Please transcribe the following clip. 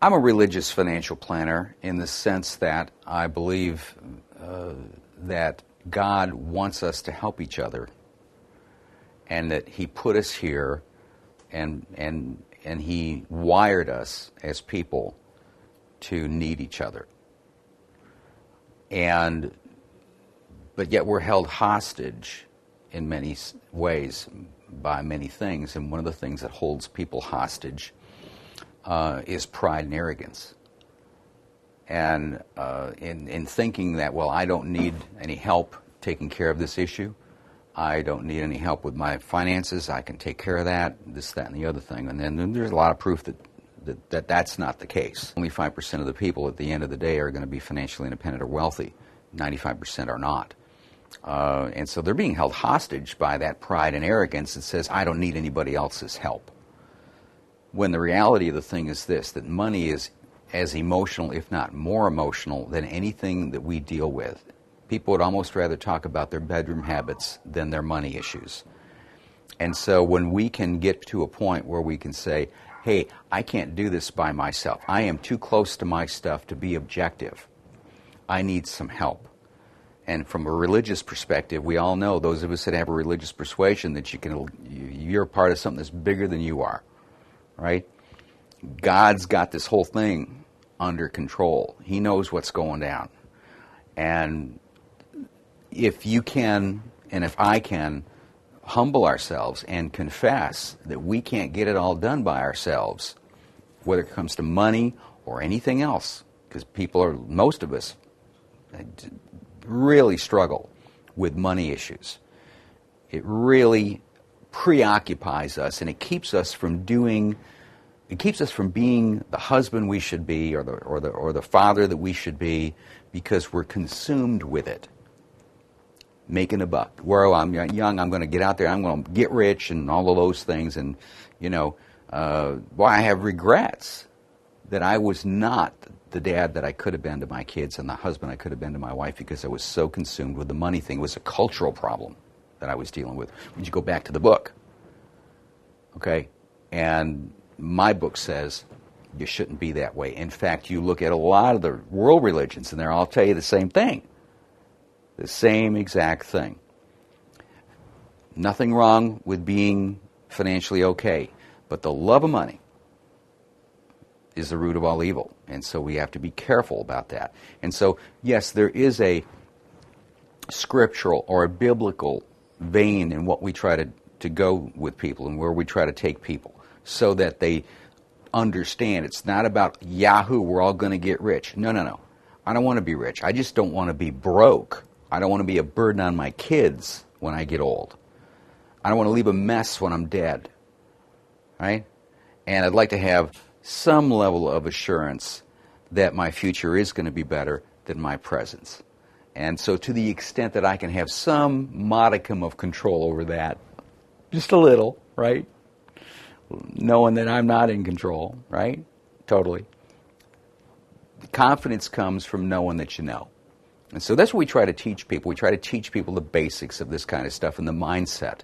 I'm a religious financial planner in the sense that I believe that God wants us to help each other, and that He put us here, and He wired us as people to need each other. But yet we're held hostage in many ways by many things, and one of the things that holds people hostage is pride and arrogance. And in thinking that, well, I don't need any help taking care of this issue, I don't need any help with my finances, I can take care of that, this, that, and the other thing. And then there's a lot of proof that that's not the case. Only 5% of the people at the end of the day are going to be financially independent or wealthy. 95% are not. And so they're being held hostage by that pride and arrogance that says, I don't need anybody else's help. When the reality of the thing is this, that money is as emotional, if not more emotional, than anything that we deal with. People would almost rather talk about their bedroom habits than their money issues. And so when we can get to a point where we can say, hey, I can't do this by myself. I am too close to my stuff to be objective. I need some help. And from a religious perspective, we all know, those of us that have a religious persuasion, that you're part of something that's bigger than you are, right? God's got this whole thing under control. He knows what's going down. And if you can, and if I can, humble ourselves and confess that we can't get it all done by ourselves, whether it comes to money or anything else, because most of us really struggle with money issues. It really preoccupies us, and it keeps us from being the husband we should be, or the father that we should be, because we're consumed with it. Making a buck. Well, I'm young, I'm going to get out there, I'm going to get rich, and all of those things. And, I have regrets that I was not the dad that I could have been to my kids and the husband I could have been to my wife, because I was so consumed with the money thing. It was a cultural problem that I was dealing with. When you go back to the book, okay, and my book says you shouldn't be that way. In fact, you look at a lot of the world religions, and they'll all tell you the same thing. The same exact thing. Nothing wrong with being financially okay, but the love of money is the root of all evil. And so we have to be careful about that. And so, yes, there is a scriptural or a biblical vein in what we try to go with people and where we try to take people, so that they understand it's not about Yahoo, we're all going to get rich. No. I don't want to be rich. I just don't want to be broke. I don't want to be a burden on my kids when I get old. I don't want to leave a mess when I'm dead. Right? And I'd like to have some level of assurance that my future is going to be better than my presence. And so to the extent that I can have some modicum of control over that, just a little, right? Knowing that I'm not in control, right? Totally. The confidence comes from knowing that you know. And so that's what we try to teach people. We try to teach people the basics of this kind of stuff and the mindset.